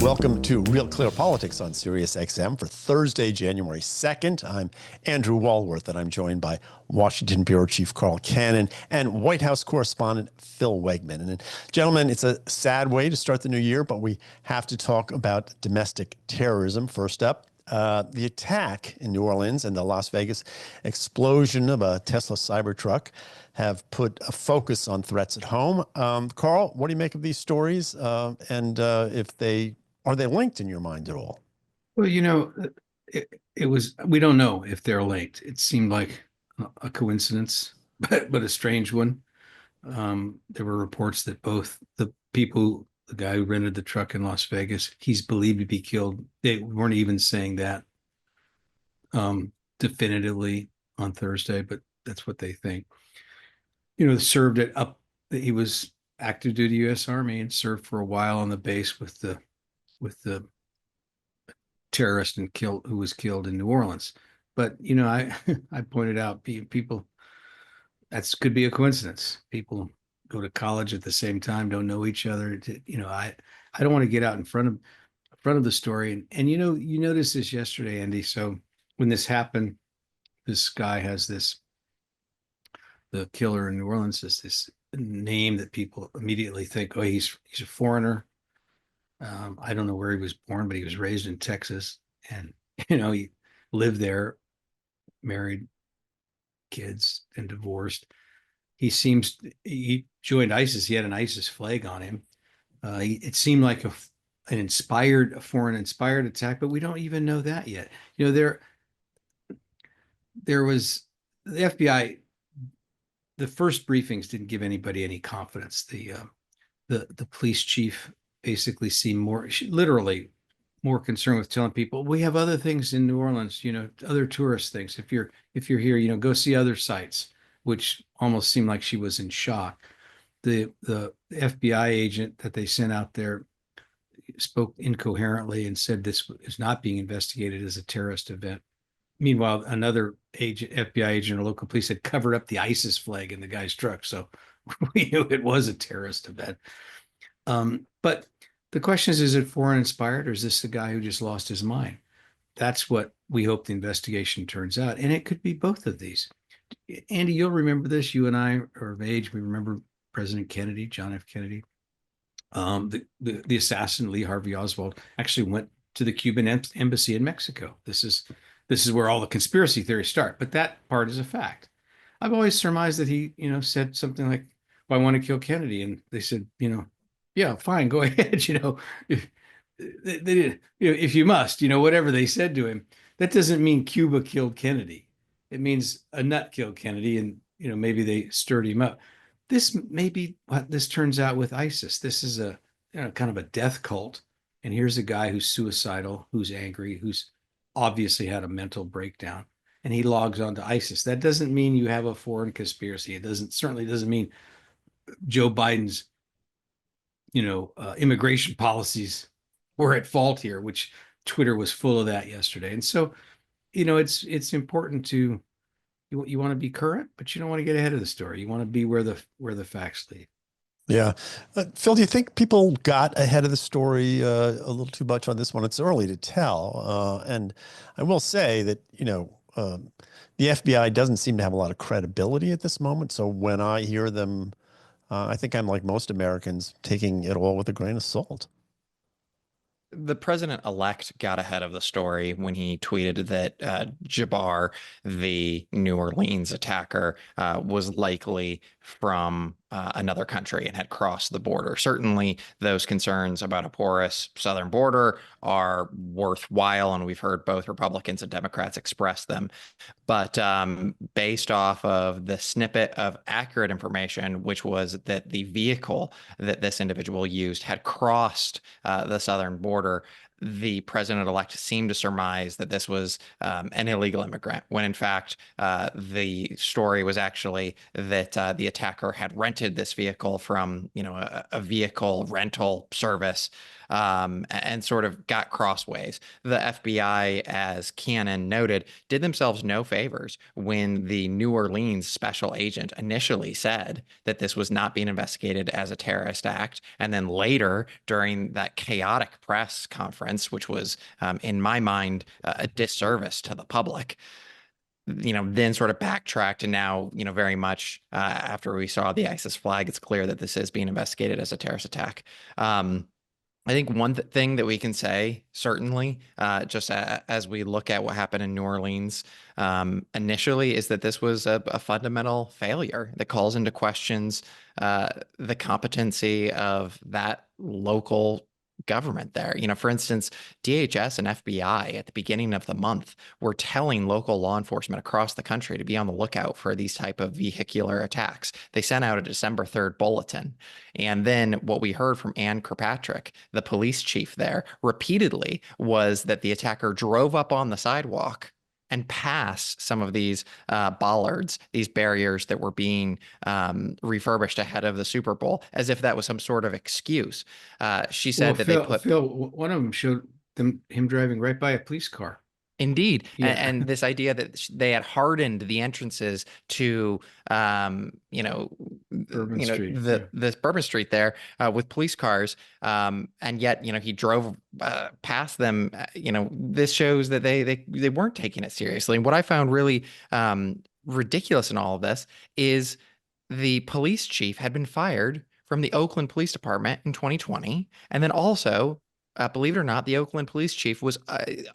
Welcome to Real Clear Politics on Sirius XM for Thursday, January 2nd. I'm Andrew Walworth, and I'm joined by Washington Bureau Chief Carl Cannon and White House correspondent Phil Wegmann. And gentlemen, it's a sad way to start the new year, but we have to talk about domestic terrorism. First up, the attack in New Orleans and the Las Vegas explosion of a Tesla Cybertruck have put a focus on threats at home. Carl, what do you make of these stories? And if they are they linked in your mind at all? Well, it was, we don't know if they're linked. It seemed like a coincidence, but a strange one. There were reports that both the guy who rented the truck in Las Vegas, he's believed to be killed. They weren't even saying that definitively on Thursday, but that's what they think. Served it up. He was active duty U.S. Army and served for a while on the base with the terrorist who was killed in New Orleans. But I pointed out people that could be a coincidence. People go to college at the same time, don't know each other. I don't want to get out in front of the story. And you noticed this yesterday, Andy. So when this happened, this guy has the killer in New Orleans is this name that people immediately think, oh, he's a foreigner. I don't know where he was born, but he was raised in Texas, and he lived there, married, kids, and divorced. He joined ISIS. He had an ISIS flag on him. It seemed like a foreign inspired attack, but we don't even know that yet. There was the FBI. The first briefings didn't give anybody any confidence. The police chief basically seemed literally more concerned with telling people we have other things in New Orleans, other tourist things. If you're here, go see other sites, which almost seemed like she was in shock. The FBI agent that they sent out there spoke incoherently and said this is not being investigated as a terrorist event. Meanwhile, another FBI agent or local police had covered up the ISIS flag in the guy's truck, so we knew it was a terrorist event. But the question is it foreign inspired, or is this the guy who just lost his mind? That's what we hope the investigation turns out, and it could be both of these. Andy, you'll remember this. You and I are of age. We remember President Kennedy, John F. Kennedy. The assassin Lee Harvey Oswald actually went to the Cuban embassy in Mexico. This is where all the conspiracy theories start, but that part is a fact. I've always surmised that he, said something like, well, I want to kill Kennedy. And they said, yeah, fine, go ahead. If they did, if you must, whatever they said to him. That doesn't mean Cuba killed Kennedy. It means a nut killed Kennedy, and maybe they stirred him up. This may be what this turns out with ISIS. This is a kind of a death cult, and here's a guy who's suicidal, who's angry, who's obviously had a mental breakdown, and he logs on to ISIS. That doesn't mean you have a foreign conspiracy. It certainly doesn't mean Joe Biden's immigration policies were at fault here, which Twitter was full of that yesterday. And so, it's important to you want to be current, but you don't want to get ahead of the story. You want to be where the facts lead. Yeah. Phil, do you think people got ahead of the story a little too much on this one? It's early to tell. And I will say that, the FBI doesn't seem to have a lot of credibility at this moment. So when I hear them, I think I'm like most Americans, taking it all with a grain of salt. The president-elect got ahead of the story when he tweeted that Jabbar, the New Orleans attacker, was likely from another country and had crossed the border. Certainly, those concerns about a porous southern border are worthwhile, and we've heard both Republicans and Democrats express them. But based off of the snippet of accurate information, which was that the vehicle that this individual used had crossed the southern border, the president-elect seemed to surmise that this was an illegal immigrant, when in fact the story was actually that the attacker had rented this vehicle from, a vehicle rental service, and sort of got crossways. The FBI, as Cannon noted, did themselves no favors when the New Orleans special agent initially said that this was not being investigated as a terrorist act. And then later, during that chaotic press conference, which was, in my mind, a disservice to the public, then sort of backtracked, and now, very much after we saw the ISIS flag, it's clear that this is being investigated as a terrorist attack. I think one thing that we can say, certainly, just as we look at what happened in New Orleans initially, is that this was a fundamental failure that calls into questions the competency of that local government there. For instance, DHS and FBI at the beginning of the month were telling local law enforcement across the country to be on the lookout for these type of vehicular attacks. They sent out a December 3rd bulletin. And then what we heard from Ann Kirkpatrick, the police chief there, repeatedly was that the attacker drove up on the sidewalk and pass some of these bollards, these barriers that were being refurbished ahead of the Super Bowl, as if that was some sort of excuse. She said that Phil, one of them showed him driving right by a police car. Indeed. Yeah. And this idea that they had hardened the entrances to, Bourbon Street, this Bourbon Street there with police cars. And yet, he drove past them. This shows that they weren't taking it seriously. And what I found really ridiculous in all of this is the police chief had been fired from the Oakland Police Department in 2020. And then also, believe it or not, the Oakland police chief was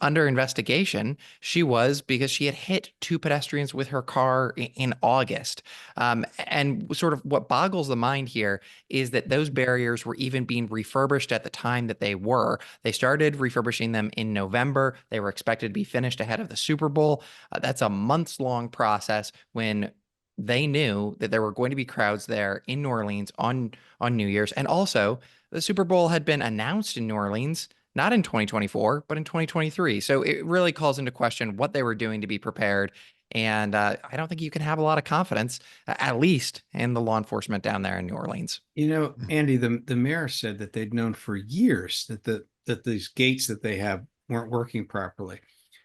under investigation. She was, because she had hit 2 pedestrians with her car in August. And sort of what boggles the mind here is that those barriers were even being refurbished at the time that they were. They started refurbishing them in November. They were expected to be finished ahead of the Super Bowl. That's a months-long process when they knew that there were going to be crowds there in New Orleans on New Year's. And also, the Super Bowl had been announced in New Orleans, not in 2024, but in 2023. So it really calls into question what they were doing to be prepared. And I don't think you can have a lot of confidence, at least in the law enforcement down there in New Orleans. Andy, the mayor said that they'd known for years that these gates that they have weren't working properly,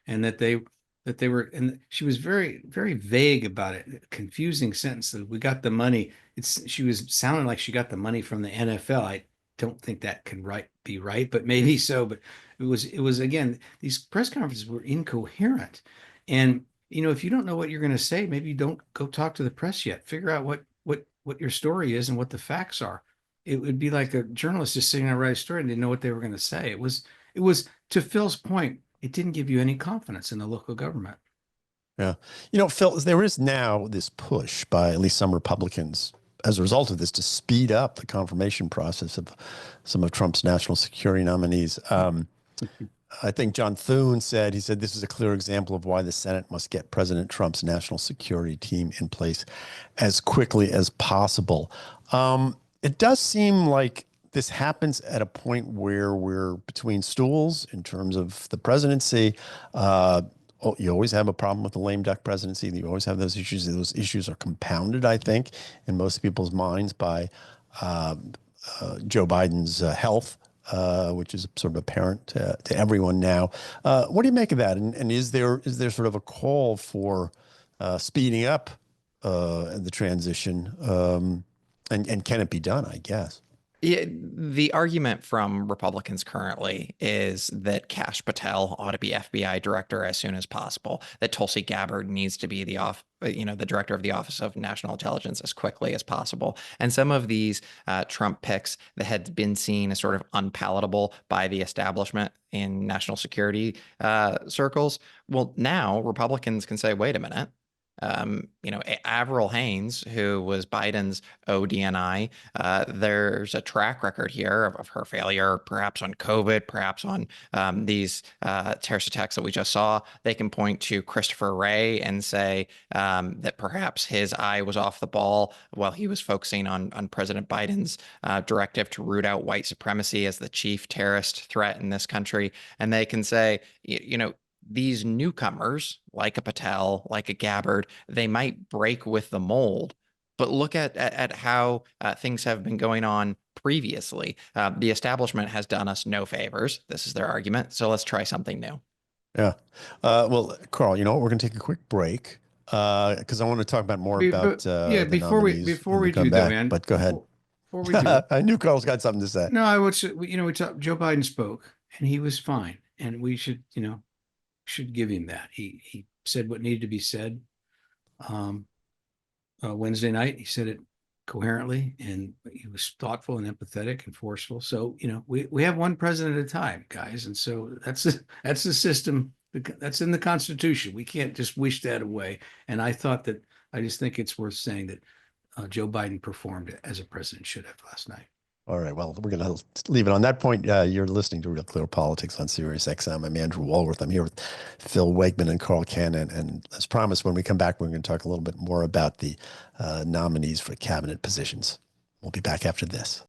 and that they were, and she was very, very vague about it. Confusing sentence that we got the money. She was sounding like she got the money from the NFL. I don't think that can be right, but maybe so. But it was again, these press conferences were incoherent. And if you don't know what you're going to say, maybe you don't go talk to the press yet. Figure out what your story is and what the facts are. It would be like a journalist just sitting there writing a story and didn't know what they were going to say. It was to Phil's point, it didn't give you any confidence in the local government. Yeah. Phil, there is now this push by at least some Republicans as a result of this to speed up the confirmation process of some of Trump's national security nominees. I think John Thune said this is a clear example of why the Senate must get President Trump's national security team in place as quickly as possible. It does seem like this happens at a point where we're between stools in terms of the presidency. You always have a problem with the lame duck presidency. You always have those issues. Those issues are compounded, I think, in most people's minds by Joe Biden's health, which is sort of apparent to everyone now. What do you make of that? And is there sort of a call for speeding up the transition? And can it be done, I guess? Yeah, the argument from Republicans currently is that Kash Patel ought to be FBI director as soon as possible, that Tulsi Gabbard needs to be the director of the Office of National Intelligence as quickly as possible. And some of these Trump picks that had been seen as sort of unpalatable by the establishment in national security circles. Well, now Republicans can say, wait a minute. Avril Haines, who was Biden's ODNI, there's a track record here of her failure, perhaps on COVID, perhaps on these terrorist attacks that we just saw. They can point to Christopher Wray and say that perhaps his eye was off the ball while he was focusing on President Biden's directive to root out white supremacy as the chief terrorist threat in this country. And they can say, these newcomers, like a Patel, like a Gabbard, they might break with the mold. But look at how things have been going on previously. The establishment has done us no favors. This is their argument. So let's try something new. Yeah. Well, Carl, you know what? We're going to take a quick break because I want to talk about more about the before we nominees before when we come do back. that, man. But go ahead. Before we do, I knew Carl's got something to say. no, I would. We talked. Joe Biden spoke, and he was fine, and we should give him that. He said what needed to be said. Wednesday night, he said it coherently, and he was thoughtful and empathetic and forceful. So we have one president at a time, guys, and so that's the system. That's in the Constitution. We can't just wish that away. And I just think it's worth saying that Joe Biden performed as a president should have last night. All right. Well, we're going to leave it on that point. You're listening to Real Clear Politics on Sirius XM. I'm Andrew Walworth. I'm here with Phil Wegmann and Carl Cannon. And as promised, when we come back, we're going to talk a little bit more about the nominees for cabinet positions. We'll be back after this.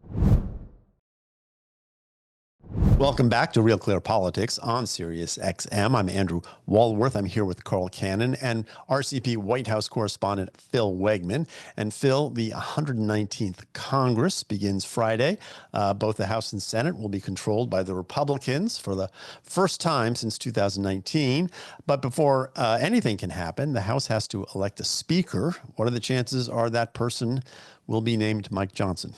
Welcome back to Real Clear Politics on Sirius XM. I'm Andrew Walworth. I'm here with Carl Cannon and RCP White House correspondent Phil Wegmann. And Phil, the 119th Congress begins Friday. Both the House and Senate will be controlled by the Republicans for the first time since 2019. But before anything can happen, the House has to elect a speaker. What are the chances are that person will be named Mike Johnson?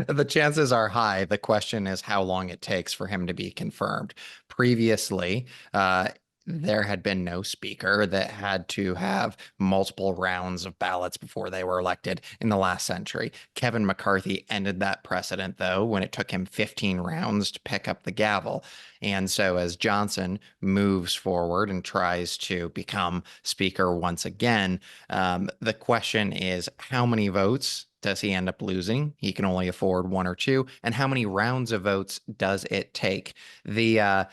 The chances are high. The question is how long it takes for him to be confirmed. Previously, there had been no speaker that had to have multiple rounds of ballots before they were elected in the last century. Kevin McCarthy ended that precedent, though, when it took him 15 rounds to pick up the gavel. And so as Johnson moves forward and tries to become speaker once again, the question is how many votes does he end up losing? He can only afford one or two. And how many rounds of votes does it take? The,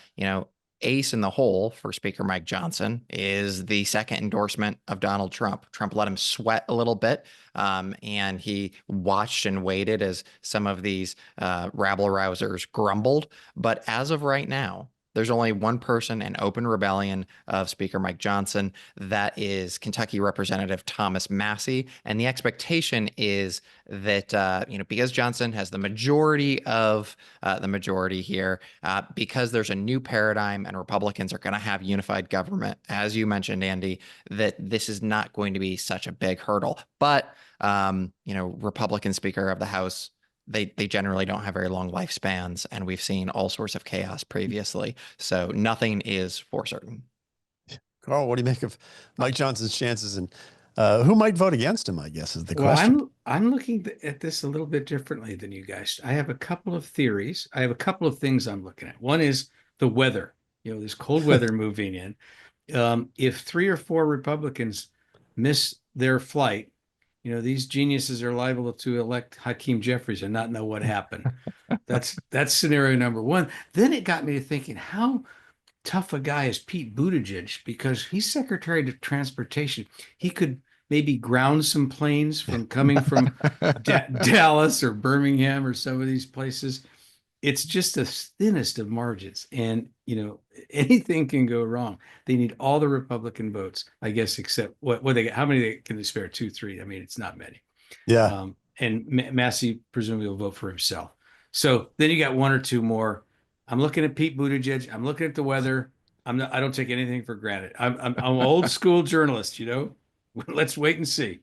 ace in the hole for Speaker Mike Johnson is the second endorsement of Donald Trump. Trump let him sweat a little bit, and he watched and waited as some of these rabble-rousers grumbled. But as of right now, there's only one person in open rebellion of Speaker Mike Johnson. That is Kentucky Representative Thomas Massie. And the expectation is that, because Johnson has the majority of the majority here, because there's a new paradigm and Republicans are going to have unified government, as you mentioned, Andy, that this is not going to be such a big hurdle. But, Republican Speaker of the House, they generally don't have very long lifespans, and we've seen all sorts of chaos previously. So nothing is for certain. Carl, what do you make of Mike Johnson's chances, and who might vote against him, I guess, is the question. I'm looking at this a little bit differently than you guys. I have a couple of theories. I have a couple of things I'm looking at. One is the weather, this cold weather moving in. If 3 or 4 Republicans miss their flight, these geniuses are liable to elect Hakeem Jeffries and not know what happened. That's scenario number one. Then it got me to thinking, how tough a guy is Pete Buttigieg? Because he's Secretary of Transportation. He could maybe ground some planes from coming from Dallas or Birmingham or some of these places. It's just the thinnest of margins. And, anything can go wrong. They need all the Republican votes, I guess, except what they get. How many can they spare? 2, 3. I mean, it's not many. Yeah. And Massie presumably will vote for himself. So then you got 1 or 2 more. I'm looking at Pete Buttigieg. I'm looking at the weather. I don't take anything for granted. I'm an old school journalist, Let's wait and see.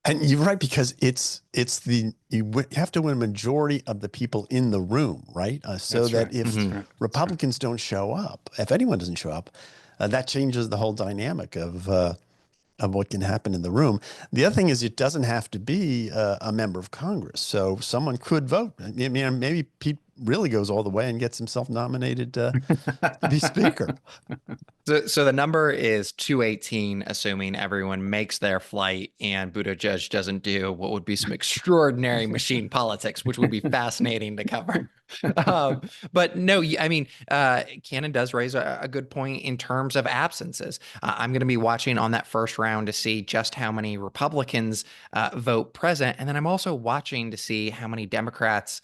And you're right, because you have to win a majority of the people in the room, right? So that if Republicans don't show up, if anyone doesn't show up, that changes the whole dynamic of what can happen in the room. The other thing is it doesn't have to be a member of Congress. So someone could vote. I mean, maybe Pete really goes all the way and gets himself nominated to be speaker. So the number is 218, assuming everyone makes their flight and Buttigieg doesn't do what would be some extraordinary machine politics, which would be fascinating to cover. But no, I mean, Cannon does raise a good point in terms of absences. I'm going to be watching on that first round to see just how many Republicans vote present. And then I'm also watching to see how many Democrats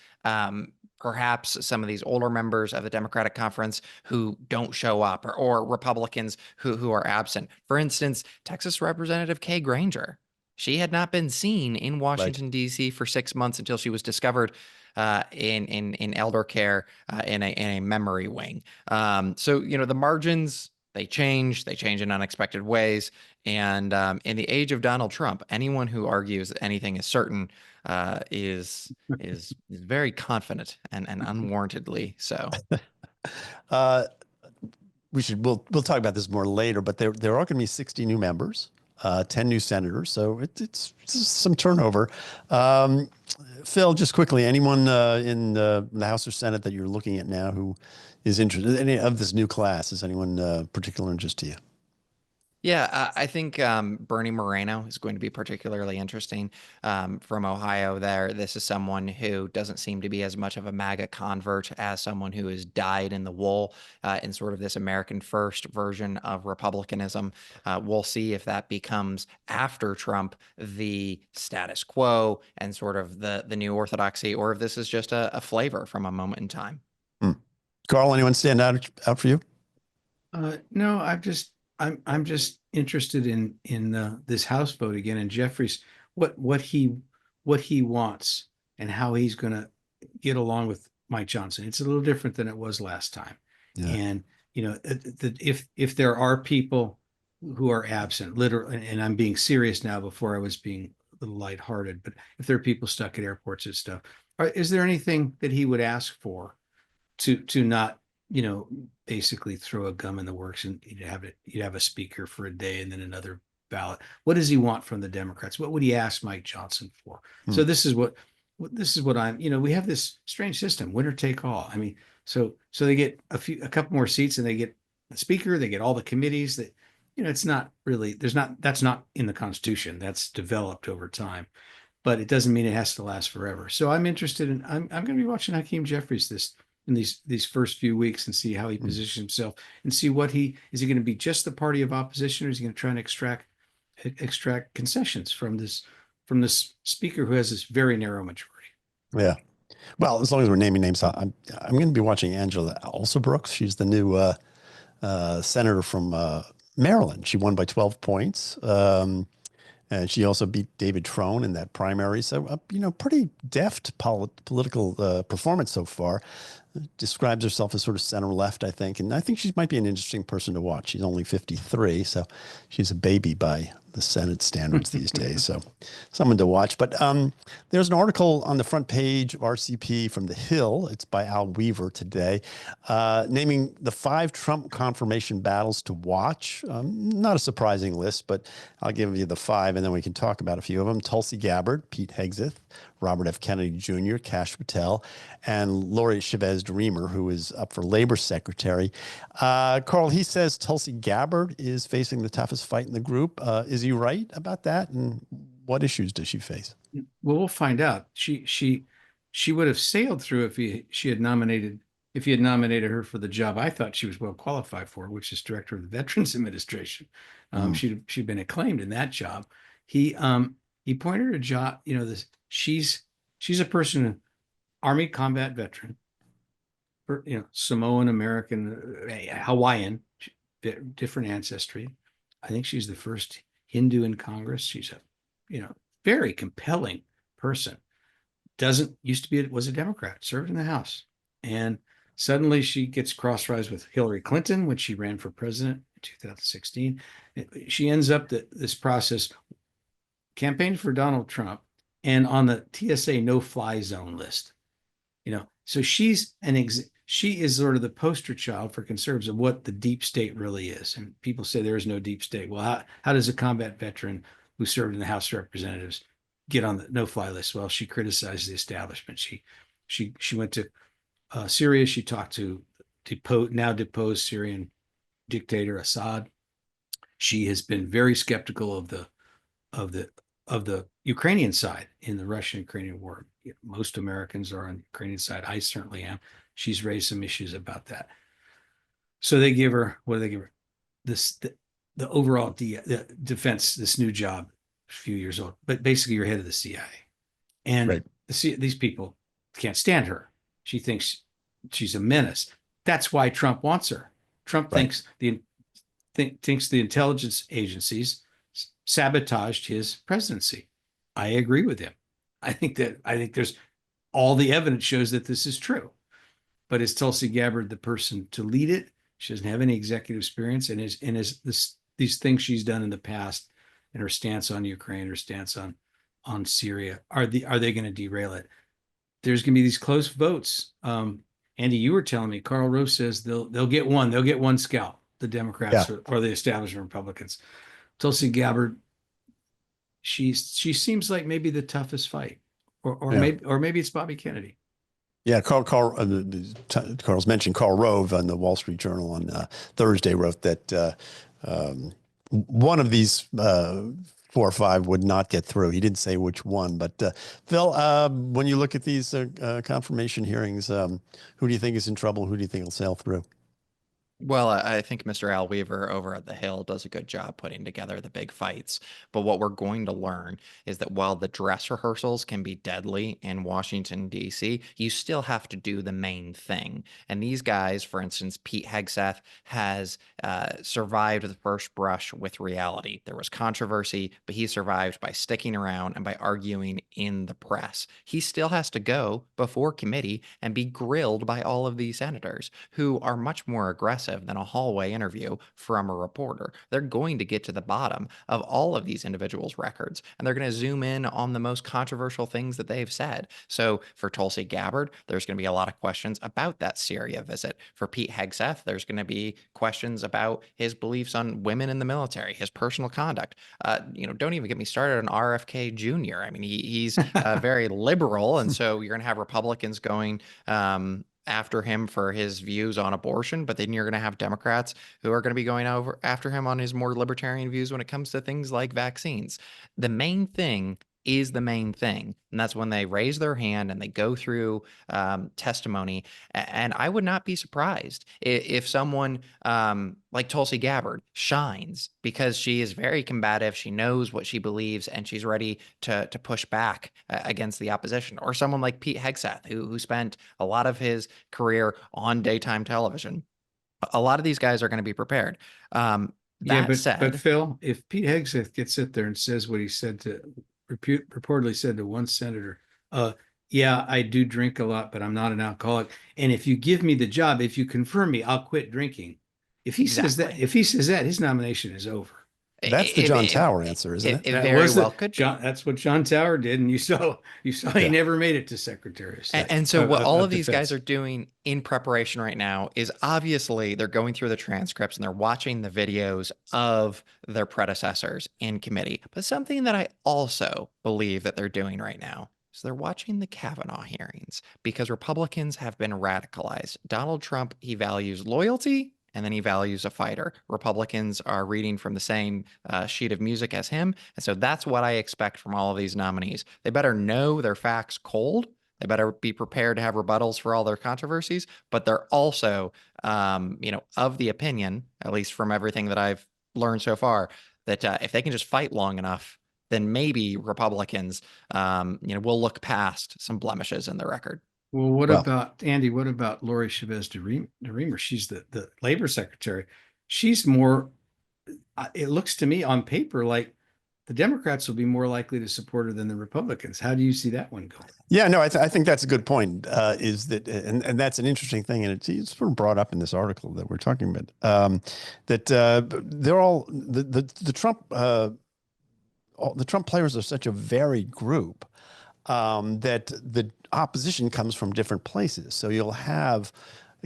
perhaps some of these older members of the Democratic Conference who don't show up, or Republicans who are absent. For instance, Texas Representative Kay Granger. She had not been seen in Washington, D.C. for 6 months until she was discovered in elder care in a memory wing. So, the margins, they change in unexpected ways. And in the age of Donald Trump, anyone who argues that anything is certain is very confident and unwarrantedly so. We'll talk about this more later, but there are going to be 60 new members, 10 new senators, so it's some turnover. Phil, just quickly, anyone in the House or Senate that you're looking at now who is interested, any of this new class, is anyone particular interest to you? Yeah, I think Bernie Moreno is going to be particularly interesting from Ohio there. This is someone who doesn't seem to be as much of a MAGA convert as someone who has dyed in the wool in sort of this American first version of Republicanism. We'll see if that becomes, after Trump, the status quo and sort of the new orthodoxy, or if this is just a flavor from a moment in time. Carl, anyone stand out for you? No, I'm just interested in this House vote again, and Geoffrey's what he wants and how he's going to get along with Mike Johnson. It's a little different than it was last time. Yeah. And if there are people who are absent, literally, and I'm being serious now, before I was being a little lighthearted, but if there are people stuck at airports and stuff, is there anything that he would ask for to not, basically throw a gum in the works, and you'd have a speaker for a day and then another ballot? What does he want from the Democrats? What would he ask Mike Johnson for? So this is what I'm, we have this strange system, winner take all. I mean, so they get a couple more seats and they get the speaker, they get all the committees that, it's not really, that's not in the Constitution. That's developed over time, but it doesn't mean it has to last forever. So I'm interested in, I'm going to be watching Hakeem Jeffries in these first few weeks, and see how he positions himself, and see what is he going to be just the party of opposition, or is he going to try and extract concessions from this speaker who has this very narrow majority? Yeah. Well, as long as we're naming names, I'm going to be watching Angela Alsobrooks. She's the new senator from Maryland. She won by 12 points. And she also beat David Trone in that primary. So, pretty deft political performance so far. Describes herself as sort of center-left, I think. And I think she might be an interesting person to watch. She's only 53, so she's a baby by the Senate standards these days. So someone to watch. But there's an article on the front page of RCP from The Hill. It's by Al Weaver today, naming the 5 Trump confirmation battles to watch. Not a surprising list, but I'll give you the 5, and then we can talk about a few of them. Tulsi Gabbard, Pete Hegseth, Robert F. Kennedy Jr., Kash Patel, and Lori Chavez-Dreamer, who is up for labor secretary. Carl, he says Tulsi Gabbard is facing the toughest fight in the group. Is he right about that? And what issues does she face? Well, we'll find out. She would have sailed through if he had nominated her for the job I thought she was well qualified for, which is director of the Veterans Administration. She'd been acclaimed in that job. He pointed her a job. She's a person, Army combat veteran, Samoan American, Hawaiian, different ancestry. I think she's the first Hindu in Congress. She's a very compelling person. Was a Democrat, served in the House, and suddenly she gets crosswise with Hillary Clinton when she ran for president in 2016. She ends up this process campaigning for Donald Trump and on the TSA no-fly zone list. So she is sort of the poster child for conservatives of what the deep state really is. And people say there is no deep state. Well, how does a combat veteran who served in the House of Representatives get on the no-fly list? Well, she criticized the establishment. She went to Syria. She talked to now deposed Syrian dictator Assad. She has been very skeptical of the Ukrainian side in the Russian-Ukrainian war. Most Americans are on the Ukrainian side. I certainly am. She's raised some issues about that. So they give her, what do they give her? The overall the defense, this new job, a few years old, but basically you're head of the CIA. And Right. these people can't stand her. She thinks she's a menace. That's why Trump wants her. Trump Right. thinks the intelligence agencies sabotaged his presidency. I agree with him. I think there's all the evidence shows that this is true. But is Tulsi Gabbard the person to lead it? She doesn't have any executive experience, and these things she's done in the past, and her stance on Ukraine, her stance on Syria, are they going to derail it? There's going to be these close votes. Andy, you were telling me Karl Rove says they'll get one scalp, the Democrats or the establishment Republicans. Tulsi Gabbard, she seems like maybe the toughest fight, or maybe it's Bobby Kennedy. Yeah, Carl's mentioned Karl Rove on the Wall Street Journal on Thursday wrote that one of these 4 or 5 would not get through. He didn't say which one, but Phil, when you look at these confirmation hearings, who do you think is in trouble? Who do you think will sail through? Well, I think Mr. Al Weaver over at the Hill does a good job putting together the big fights. But what we're going to learn is that while the dress rehearsals can be deadly in Washington, D.C., you still have to do the main thing. And these guys, for instance, Pete Hegseth has survived the first brush with reality. There was controversy, but he survived by sticking around and by arguing in the press. He still has to go before committee and be grilled by all of these senators who are much more aggressive than a hallway interview from a reporter. They're going to get to the bottom of all of these individuals' records, and they're going to zoom in on the most controversial things that they've said. So for Tulsi Gabbard, there's going to be a lot of questions about that Syria visit. For Pete Hegseth, there's going to be questions about his beliefs on women in the military, his personal conduct. Don't even get me started on RFK Jr. I mean, he's very liberal, and so you're going to have Republicans going after him for his views on abortion, but then you're going to have Democrats who are going to be going over after him on his more libertarian views when it comes to things like vaccines. The main thing is the main thing, and that's when they raise their hand and they go through testimony. And I would not be surprised if someone like Tulsi Gabbard shines because she is very combative. She knows what she believes and she's ready to push back against the opposition. Or someone like Pete Hegseth, who spent a lot of his career on daytime television. A lot of these guys are going to be prepared. But Phil, if Pete Hegseth gets up there and says what he reportedly said to one senator, yeah, I do drink a lot, but I'm not an alcoholic. And if you give me the job, if you confirm me, I'll quit drinking. If he says that, his nomination is over. That's the John Tower answer, isn't it? It very well could. That's what John Tower did, and you saw he never made it to Secretary of State. And so what all of these guys are doing in preparation right now is obviously they're going through the transcripts and they're watching the videos of their predecessors in committee. But something that I also believe that they're doing right now is they're watching the Kavanaugh hearings because Republicans have been radicalized. Donald Trump, he values loyalty, and then he values a fighter. Republicans are reading from the same sheet of music as him. And so that's what I expect from all of these nominees. They better know their facts cold. They better be prepared to have rebuttals for all their controversies. But they're also, of the opinion, at least from everything that I've learned so far, that if they can just fight long enough, then maybe Republicans, will look past some blemishes in their record. Well, what about Andy? What about Lori Chavez DeRemer? She's the labor secretary. She's more. It looks to me on paper like the Democrats will be more likely to support her than the Republicans. How do you see that one going? Yeah, no, I think that's a good point. Is that and that's an interesting thing, and it's sort of brought up in this article that we're talking about. That they're all the Trump the Trump players are such a varied group. That the opposition comes from different places. So you'll have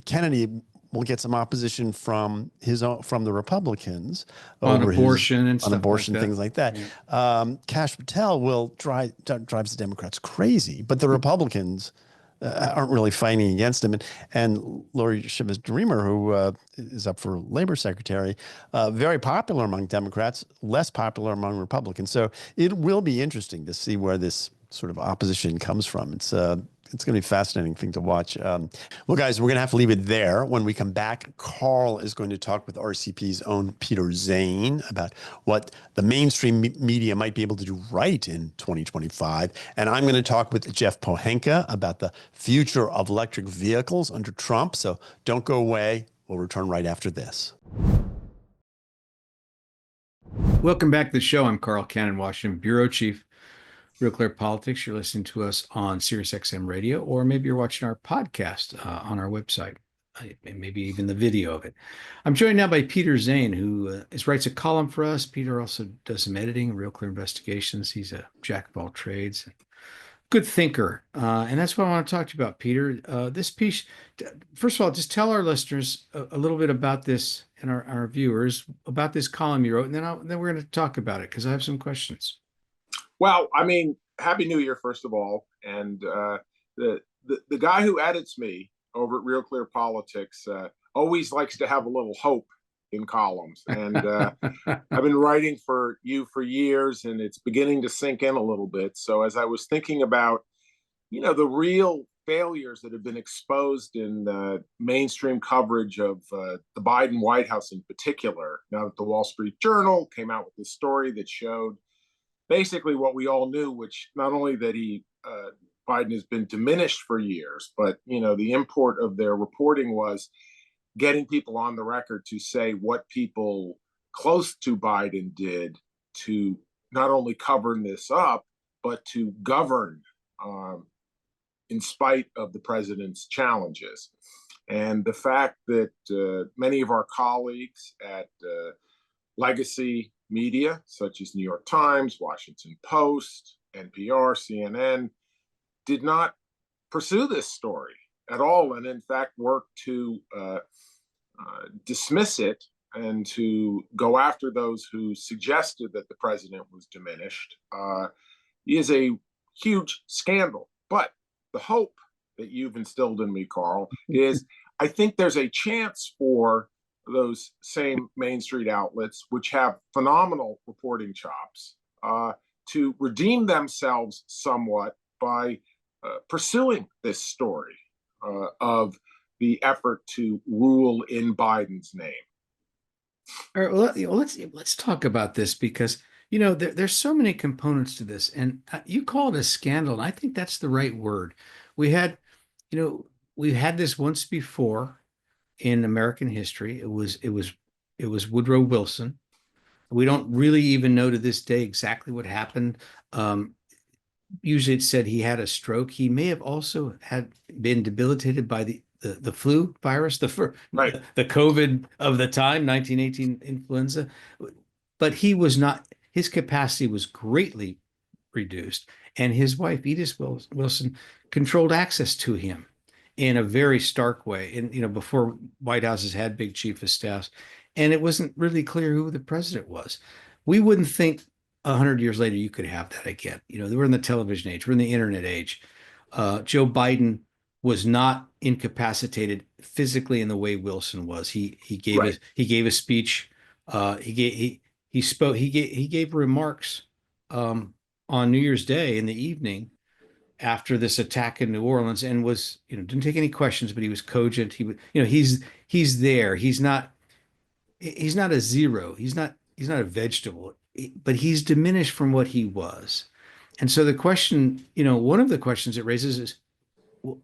Kennedy will get some opposition from the Republicans on abortion and stuff like that. Things like that. Yeah. Kash Patel will drives the Democrats crazy, but the Republicans aren't really fighting against him. And Lori Chavez Dreamer, who is up for labor secretary, very popular among Democrats, less popular among Republicans. So it will be interesting to see where this sort of opposition comes from. It's going to be a fascinating thing to watch. Well, guys, we're going to have to leave it there. When we come back, Carl is going to talk with RCP's own Peder Zane about what the mainstream media might be able to do right in 2025. And I'm going to talk with Geoff Pohanka about the future of electric vehicles under Trump. So don't go away. We'll return right after this. Welcome back to the show. I'm Carl Cannon, Washington Bureau Chief, RealClearPolitics. You're listening to us on SiriusXM Radio, or maybe you're watching our podcast on our website, maybe even the video of it. I'm joined now by Peder Zane, who writes a column for us. Peder also does some editing, Real Clear Investigations. He's a jack of all trades, good thinker. And that's what I want to talk to you about, Peder. This piece, first of all, just tell our listeners a little bit about this and our viewers about this column you wrote, and then we're going to talk about it because I have some questions. Well, I mean, Happy New Year, first of all. And the guy who edits me over at Real Clear Politics always likes to have a little hope in columns. And I've been writing for you for years, and it's beginning to sink in a little bit. So as I was thinking about, the real failures that have been exposed in mainstream coverage of the Biden White House in particular, now that the Wall Street Journal came out with this story that showed basically what we all knew, which not only that Biden has been diminished for years, but the import of their reporting was getting people on the record to say what people close to Biden did to not only cover this up, but to govern in spite of the president's challenges. And the fact that many of our colleagues at legacy media, such as New York Times, Washington Post, NPR, CNN, did not pursue this story at all, and in fact worked to dismiss it and to go after those who suggested that the president was diminished, is a huge scandal. But the hope that you've instilled in me, Carl, is I think there's a chance for those same Main Street outlets, which have phenomenal reporting chops, to redeem themselves somewhat by pursuing this story of the effort to rule in Biden's name. All right, well, let's talk about this because there's so many components to this, and you call it a scandal, and I think that's the right word. We've had this once before in American history. It was Woodrow Wilson. We don't really even know to this day exactly what happened. Usually it's said he had a stroke. He may have also been debilitated by the flu virus, the COVID of the time, 1918 influenza. But he was not, his capacity was greatly reduced. And his wife, Edith Wilson, controlled access to him in a very stark way. And, before White Houses had big chief of staffs, and it wasn't really clear who the president was. We wouldn't think 100 years later you could have that again. We're in the television age, we're in the internet age. Joe Biden was not incapacitated physically in the way Wilson was. He gave a speech. He gave remarks on New Year's Day in the evening after this attack in New Orleans, and was, didn't take any questions, but he was cogent. He's there. He's not a zero. He's not a vegetable, but he's diminished from what he was. And so the question, one of the questions it raises is, well,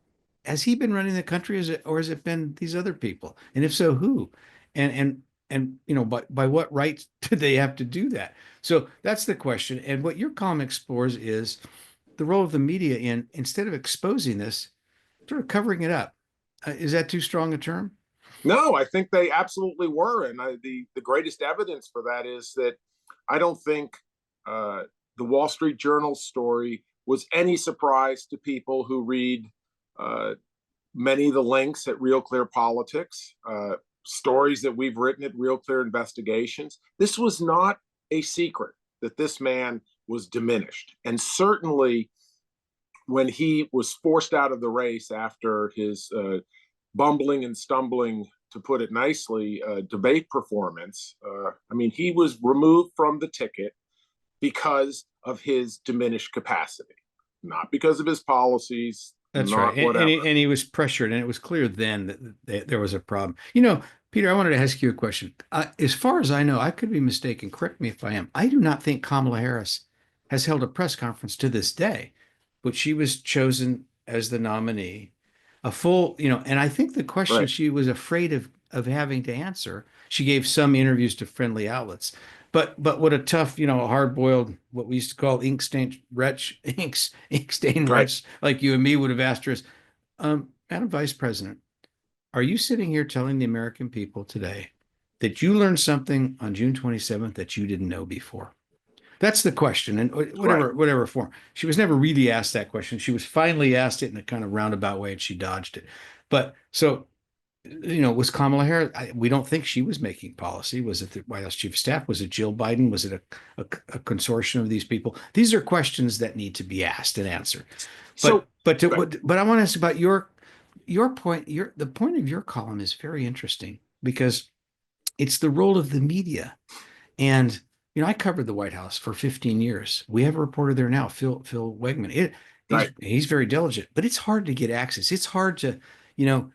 has he been running the country, or has it been these other people? And if so, who? And by what right did they have to do that? So that's the question. And what your column explores is the role of the media in, instead of exposing this, sort of covering it up. Is that too strong a term? No, I think they absolutely were. And the greatest evidence for that is that I don't think the Wall Street Journal story was any surprise to people who read many of the links at Real Clear Politics, stories that we've written at Real Clear Investigations. This was not a secret that this man was diminished. And certainly when he was forced out of the race after his bumbling and stumbling, to put it nicely, debate performance. I mean, he was removed from the ticket because of his diminished capacity, not because of his policies. That's not right. Whatever. And he was pressured, and it was clear then that there was a problem. You know, Peter, I wanted to ask you a question. As far as I know, I could be mistaken. Correct me if I am. I do not think Kamala Harris has held a press conference to this day, but she was chosen as the nominee. A full, you know, and I think the question Right. she was afraid of having to answer, she gave some interviews to friendly outlets. But what a tough, you know, hard-boiled, what we used to call ink-stained wretch, ink-stained Right. wretch like you and me would have asked her is, Madam Vice President, are you sitting here telling the American people today that you learned something on June 27th that you didn't know before? That's the question, and whatever form. She was never really asked that question. She was finally asked it in a kind of roundabout way, and she dodged it. But so, you know, was Kamala Harris? We don't think she was making policy. Was it the White House Chief of Staff? Was it Jill Biden? Was it a consortium of these people? These are questions that need to be asked and answered. But I want to ask about your point. The point of your column is very interesting because it's the role of the media. And you know, I covered the White House for 15 years. We have a reporter there now, Phil Wegmann. He's very diligent, but it's hard to get access. It's hard to, you know,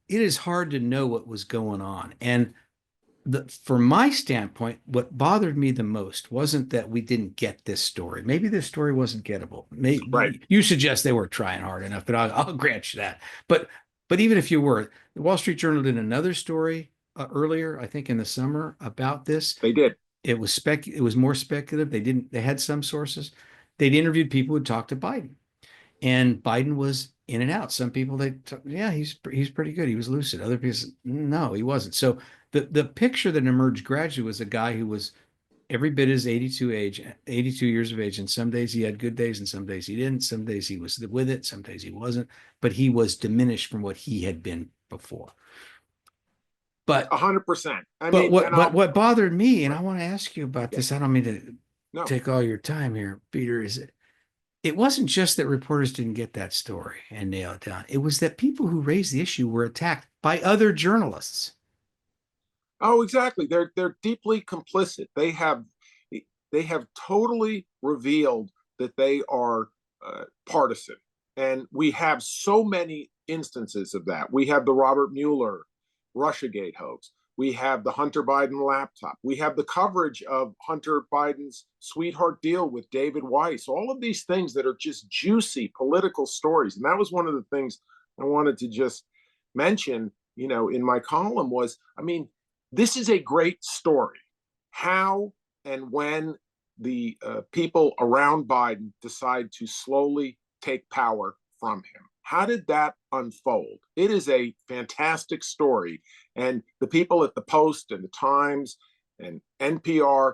it is hard to know what was going on. And from my standpoint, what bothered me the most wasn't that we didn't get this story. Maybe this story wasn't gettable. Maybe you suggest they were trying hard enough, but I'll grant you that. But even if you were, the Wall Street Journal did another story earlier, I think in the summer, about this. They did. It was more speculative. They had some sources. They'd interviewed people who talked to Biden, and Biden was in and out. Some people he's pretty good. He was lucid. Other people, no, he wasn't. So the picture that emerged gradually was a guy who was every bit his 82 years of age. And some days he had good days and some days he didn't. Some days he was with it. Some days he wasn't, but he was diminished from what he had been before. But 100%. What bothered me, and I want to ask you about this, I don't mean to take all your time here, Peter, is it wasn't just that reporters didn't get that story and nail it down. It was that people who raised the issue were attacked by other journalists. Oh, exactly. They're deeply complicit. They have totally revealed that they are partisan, and we have so many instances of that. We have the Robert Mueller Russiagate hoax. We have the Hunter Biden laptop. We have the coverage of Hunter Biden's sweetheart deal with David Weiss. All of these things that are just juicy political stories. And that was one of the things I wanted to just mention, you know, in my column was, I mean, this is a great story. How and when the people around Biden decide to slowly take power from him. How did that unfold? It is a fantastic story. And the people at the Post and the Times and NPR,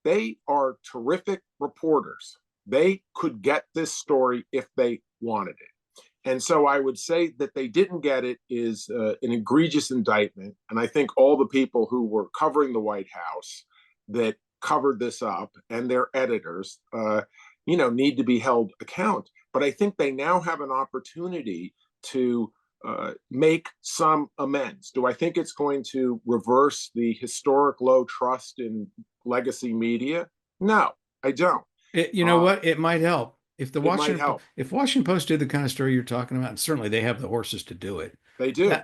they are terrific reporters. They could get this story if they wanted it. And so I would say that they didn't get it is an egregious indictment. And I think all the people who were covering the White House that covered this up and their editors, need to be held account. But I think they now have an opportunity to make some amends. Do I think it's going to reverse the historic low trust in legacy media? No, I don't. You know what? It might help. If Washington Post did the kind of story you're talking about, and certainly they have the horses to do it. They do.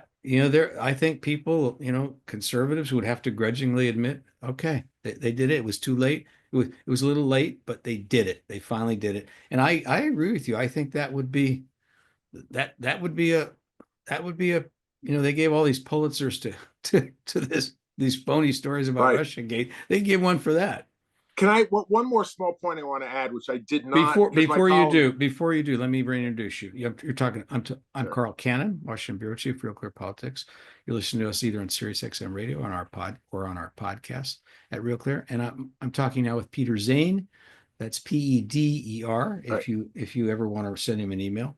I think people, conservatives would have to grudgingly admit, okay, they did it. It was too late. It was a little late, but they did it. They finally did it. And I agree with you. I think that would be a they gave all these Pulitzers to these phony stories about Russiagate. They give one for that. Can I one more small point I want to add, which I did not before you do, let me reintroduce you. You're talking. I'm Carl Cannon, Washington bureau chief, RealClearPolitics. You listen to us either on Sirius XM Radio on our podcast at Real Clear, and I'm talking now with Peder Zane. That's Peder. If you ever want to send him an email,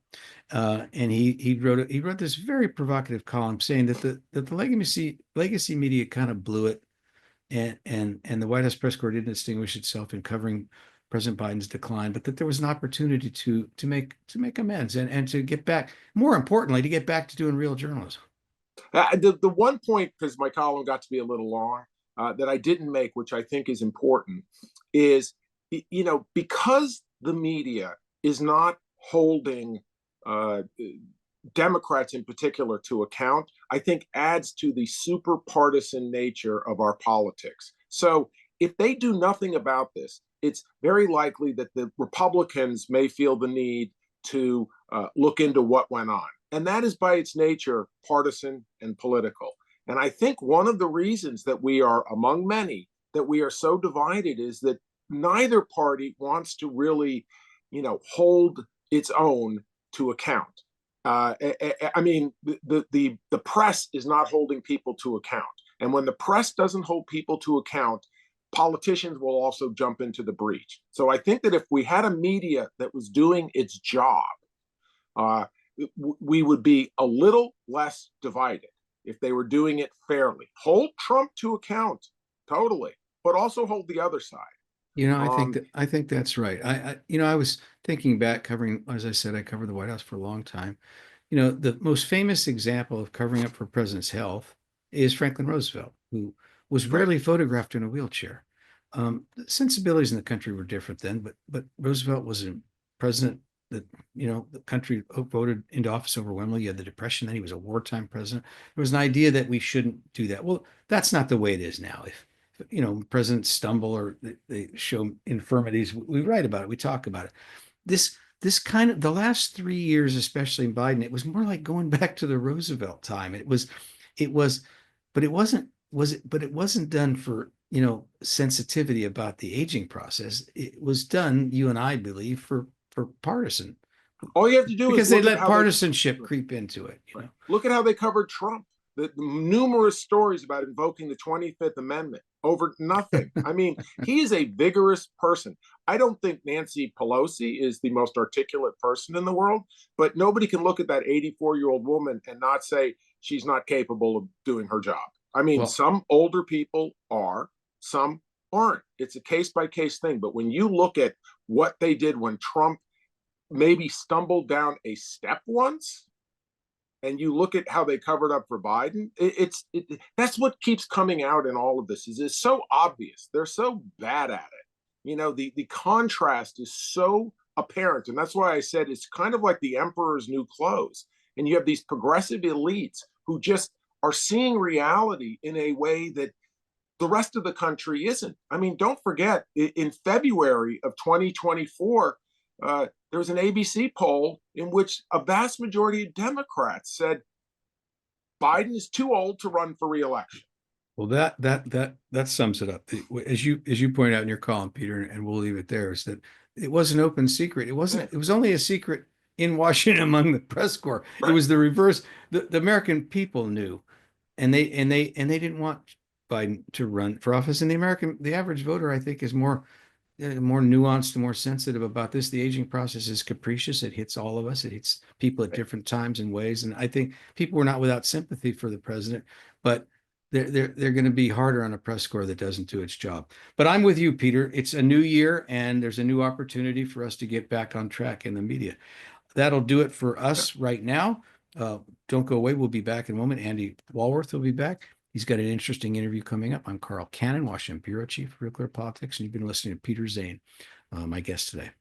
and he wrote this very provocative column saying that the legacy media kind of blew it. And the White House press corps didn't distinguish itself in covering President Biden's decline, but that there was an opportunity to make amends and to get back, more importantly, to get back to doing real journalism. The one point, because my column got to be a little long, that I didn't make, which I think is important, is, because the media is not holding Democrats in particular to account, I think adds to the super partisan nature of our politics. So if they do nothing about this, it's very likely that the Republicans may feel the need to look into what went on. And that is by its nature partisan and political. And I think one of the reasons that we are, among many, that we are so divided is that neither party wants to really, hold its own to account. I mean, the press is not holding people to account. And when the press doesn't hold people to account, politicians will also jump into the breach. So I think that if we had a media that was doing its job, we would be a little less divided if they were doing it fairly. Hold Trump to account, totally, but also hold the other side. I think that's right. I was thinking back, covering, as I said, I covered the White House for a long time. The most famous example of covering up for president's health is Franklin Roosevelt, who was rarely photographed in a wheelchair. The sensibilities in the country were different then, but Roosevelt was a president that, the country voted into office overwhelmingly. You had the Depression, then he was a wartime president. There was an idea that we shouldn't do that. Well, that's not the way it is now. If presidents stumble or they show infirmities, we write about it, we talk about it. This kind of, the last 3 years, especially in Biden, it was more like going back to the Roosevelt time. It wasn't done for, sensitivity about the aging process. It was done, you and I believe, for partisan. All you have to do because is they let partisanship creep into it. Look at how they covered Trump. The numerous stories about invoking the 25th Amendment over nothing. I mean, he is a vigorous person. I don't think Nancy Pelosi is the most articulate person in the world, but nobody can look at that 84-year-old woman and not say she's not capable of doing her job. I mean, some older people are, some aren't. It's a case-by-case thing. But when you look at what they did when Trump maybe stumbled down a step once, and you look at how they covered up for Biden, that's what keeps coming out in all of this. It's so obvious. They're so bad at it. The contrast is so apparent. And that's why I said it's kind of like the emperor's new clothes. And you have these progressive elites who just are seeing reality in a way that the rest of the country isn't. I mean, don't forget, in February of 2024, there was an ABC poll in which a vast majority of Democrats said Biden is too old to run for re-election. Well, that sums it up. As you point out in your column, Peter, and we'll leave it there, is that it was an open secret. It was only a secret in Washington among the press corps. Right. It was the reverse. The American people knew, and they didn't want Biden to run for office. And the average voter, I think, is more nuanced and more sensitive about this. The aging process is capricious. It hits all of us. It hits people at different times and ways. And I think people were not without sympathy for the president, but they're going to be harder on a press corps that doesn't do its job. But I'm with you, Peter. It's a new year, and there's a new opportunity for us to get back on track in the media. That'll do it for us right now. Don't go away. We'll be back in a moment. Andy Walworth will be back. He's got an interesting interview coming up. I'm Carl Cannon, Washington Bureau Chief, RealClearPolitics, and you've been listening to Peder Zane, my guest today.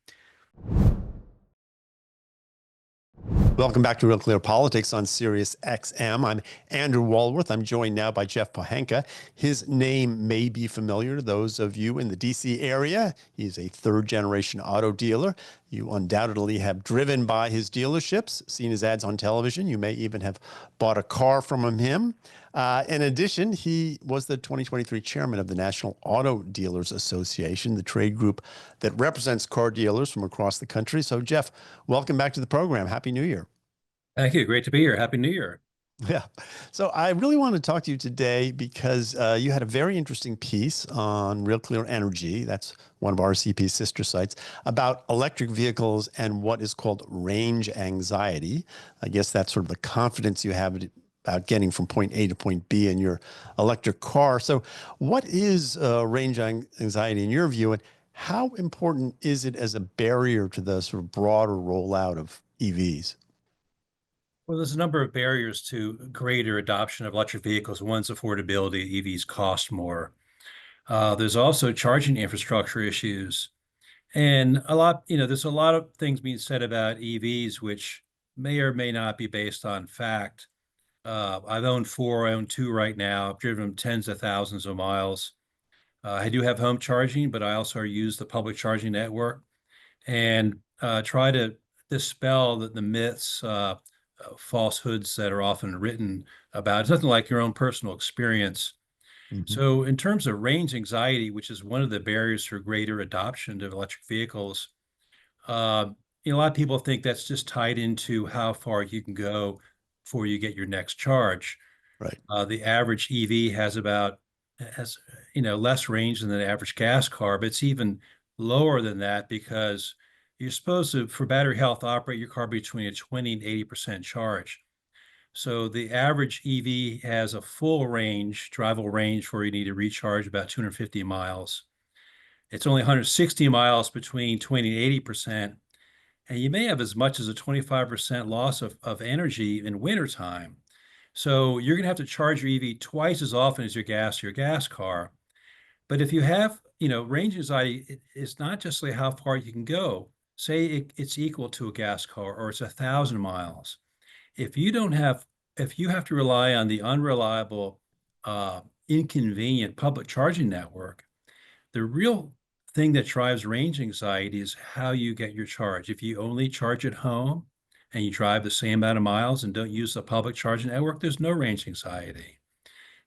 Welcome back to Real Clear Politics on Sirius XM. I'm Andrew Walworth. I'm joined now by Geoff Pohanka. His name may be familiar to those of you in the D.C. area. He's a third-generation auto dealer. You undoubtedly have driven by his dealerships, seen his ads on television. You may even have bought a car from him. In addition, he was the 2023 chairman of the National Auto Dealers Association, the trade group that represents car dealers from across the country. So, Geoff, welcome back to the program. Happy New Year. Thank you. Great to be here. Happy New Year. Yeah. So I really want to talk to you today because you had a very interesting piece on Real Clear Energy. That's one of RCP's sister sites about electric vehicles and what is called range anxiety. I guess that's sort of the confidence you have about getting from point A to point B in your electric car. So what is range anxiety in your view, and how important is it as a barrier to the sort of broader rollout of EVs? Well, there's a number of barriers to greater adoption of electric vehicles. One's affordability. EVs cost more. There's also charging infrastructure issues. And there's a lot of things being said about EVs, which may or may not be based on fact. I've owned 4, I own 2 right now. I've driven them tens of thousands of miles. I do have home charging, but I also use the public charging network and try to dispel the myths, falsehoods that are often written about. It's nothing like your own personal experience. So in terms of range anxiety, which is one of the barriers for greater adoption of electric vehicles, uh, a lot of people think that's just tied into how far you can go before you get your next charge. Right. The average EV has less range than the average gas car, but it's even lower than that because you're supposed to, for battery health, operate your car between a 20 and 80% charge. So the average EV has a full range, drivable range, where you need to recharge about 250 miles. It's only 160 miles between 20 and 80%. And you may have as much as a 25% loss of energy in wintertime. So you're going to have to charge your EV twice as often as your gas car. But if you have, range anxiety, it's not just like how far you can go. Say it's equal to a gas car or it's 1,000 miles. If you have to rely on the unreliable, inconvenient public charging network, the real thing that drives range anxiety is how you get your charge. If you only charge at home and you drive the same amount of miles and don't use the public charging network, there's no range anxiety.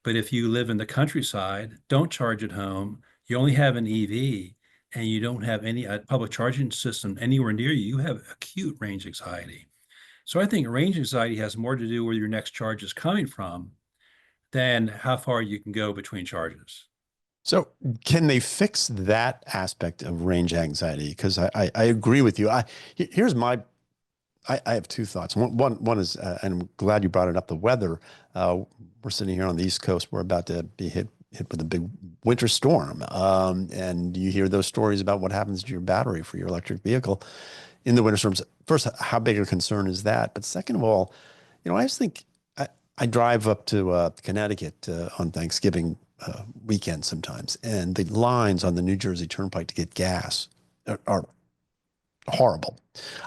But if you live in the countryside, don't charge at home, you only have an EV, and you don't have any public charging system anywhere near you, you have acute range anxiety. So I think range anxiety has more to do where your next charge is coming from than how far you can go between charges. So can they fix that aspect of range anxiety? Because I agree with you. I have 2 thoughts. One is, and I'm glad you brought it up, the weather. We're sitting here on the East Coast. We're about to be hit with a big winter storm. And you hear those stories about what happens to your battery for your electric vehicle in the winter storms. First, how big a concern is that? But second of all, I just think I drive up to Connecticut on Thanksgiving weekend sometimes, and the lines on the New Jersey Turnpike to get gas are horrible.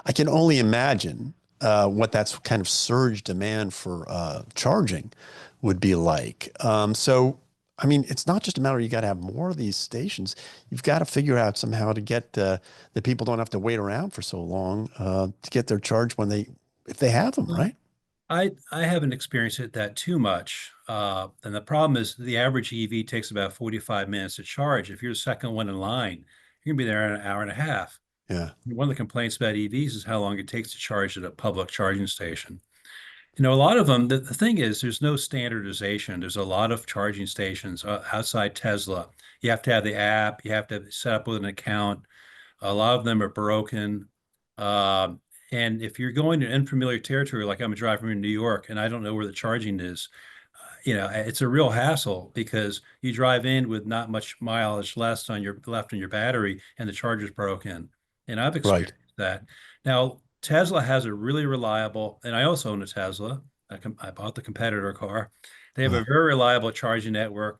I can only imagine what that's kind of surge demand for charging would be like. So, I mean, it's not just a matter of you got to have more of these stations. You've got to figure out somehow to get the people don't have to wait around for so long to get their charge if they have them, right? I haven't experienced that too much. And the problem is the average EV takes about 45 minutes to charge. If you're the second one in line, you're gonna be there in an hour and a half. Yeah. One of the complaints about EVs is how long it takes to charge at a public charging station. A lot of them, the thing is, there's no standardization. There's a lot of charging stations outside Tesla. You have to have the app, you have to set up with an account. A lot of them are broken. And if you're going to unfamiliar territory, like I'm a driver in New York and I don't know where the charging is, it's a real hassle because you drive in with not much mileage left on your battery and the charger's broken. And I've experienced that. Now, Tesla has a really reliable, and I also own a Tesla. I bought the competitor car. They have a very reliable charging network.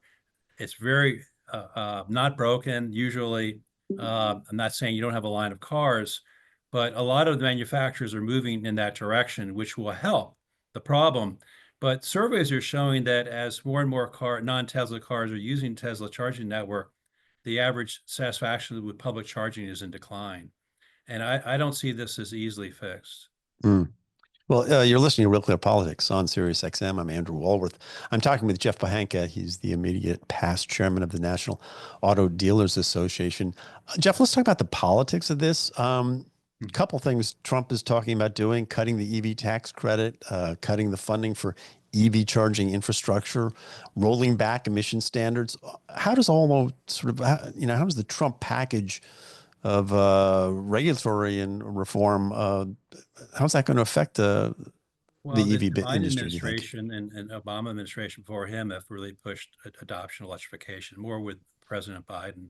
It's very not broken. Usually, I'm not saying you don't have a line of cars, but a lot of the manufacturers are moving in that direction, which will help the problem. But surveys are showing that as more and more non-Tesla cars are using Tesla charging network, the average satisfaction with public charging is in decline. And I don't see this as easily fixed. Mm. Well, you're listening to Real Clear Politics on Sirius XM. I'm Andrew Walworth. I'm talking with Geoff Pohanka. He's the immediate past chairman of the National Auto Dealers Association. Geoff, let's talk about the politics of this. A couple things Trump is talking about doing: cutting the EV tax credit, cutting the funding for EV charging infrastructure, rolling back emission standards. How does all sort of, how does the Trump package of regulatory and reform, how's that going to affect the EV Biden industry? Administration and Obama administration before him have really pushed adoption of electrification more with President Biden.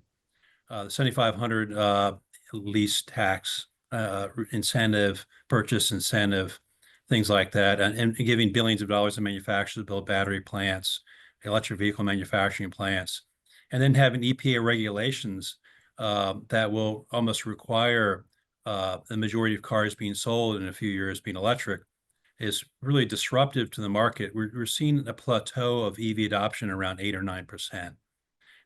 the 7,500 lease tax incentive, purchase incentive, things like that, and giving billions of dollars to manufacturers to build battery plants, electric vehicle manufacturing plants, and then having EPA regulations that will almost require the majority of cars being sold in a few years being electric is really disruptive to the market. We're seeing a plateau of EV adoption around 8 or 9%. And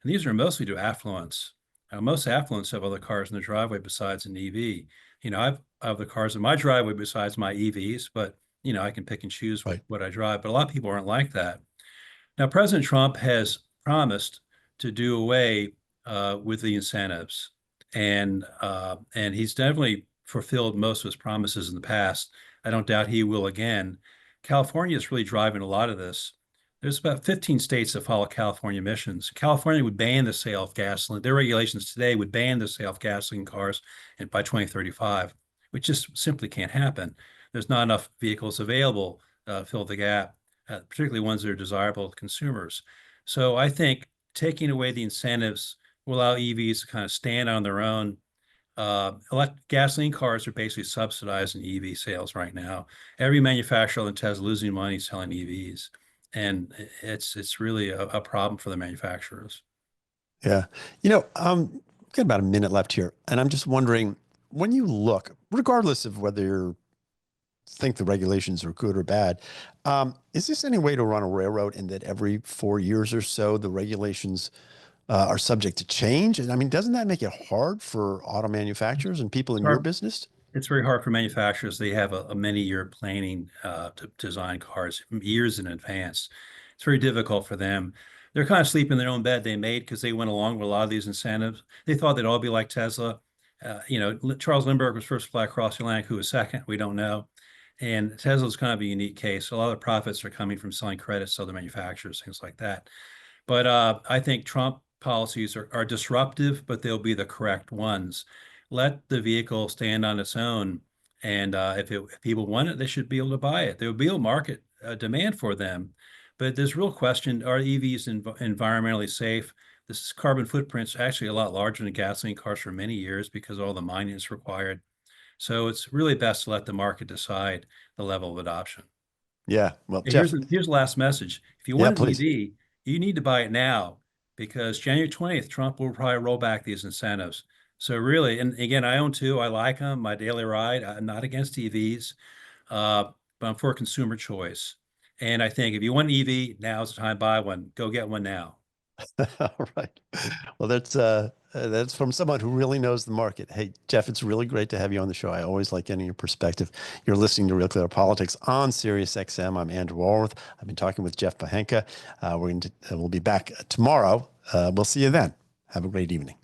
these are mostly to affluents. Most affluents have other cars in the driveway besides an EV. I have the cars in my driveway besides my EVs, but I can pick and choose what I drive. But a lot of people aren't like that. Now, President Trump has promised to do away with the incentives, and he's definitely fulfilled most of his promises in the past. I don't doubt he will again. California is really driving a lot of this. There's about 15 states that follow California emissions. California would ban the sale of gasoline. Their regulations today would ban the sale of gasoline cars by 2035, which just simply can't happen. There's not enough vehicles available to fill the gap, particularly ones that are desirable to consumers. So I think taking away the incentives will allow EVs to kind of stand on their own. Gasoline cars are basically subsidizing EV sales right now. Every manufacturer in Tesla losing money selling EVs. And it's really a problem for the manufacturers. Yeah. We've got about a minute left here. And I'm just wondering, when you look, regardless of whether you think the regulations are good or bad, is this any way to run a railroad in that every 4 years or so, the regulations are subject to change? And I mean, doesn't that make it hard for auto manufacturers and people in your business? It's very hard for manufacturers. They have a many-year planning to design cars years in advance. It's very difficult for them. They're kind of sleeping in their own bed they made because they went along with a lot of these incentives. They thought they'd all be like Tesla. Charles Lindbergh was first to fly across the Atlantic. Who was second? We don't know. And Tesla's kind of a unique case. A lot of the profits are coming from selling credits to other manufacturers, things like that. But I think Trump policies are disruptive, but they'll be the correct ones. Let the vehicle stand on its own. And if people want it, they should be able to buy it. There will be a market demand for them. But there's real question, are EVs environmentally safe? This carbon footprint's actually a lot larger than gasoline cars for many years because all the mining is required. So it's really best to let the market decide the level of adoption. Yeah. Well, here's Jeff, the last message. If you want an please. EV, you need to buy it now because January 20th, Trump will probably roll back these incentives. So really, and again, I own two. I like them. My daily ride. I'm not against EVs, but I'm for consumer choice. And I think if you want an EV, now's the time to buy one. Go get one now. All right. Well, that's from someone who really knows the market. Hey, Jeff, it's really great to have you on the show. I always like getting your perspective. You're listening to Real Clear Politics on Sirius XM. I'm Andrew Walworth. I've been talking with Jeff Pohanka. We'll be back tomorrow. We'll see you then. Have a great evening.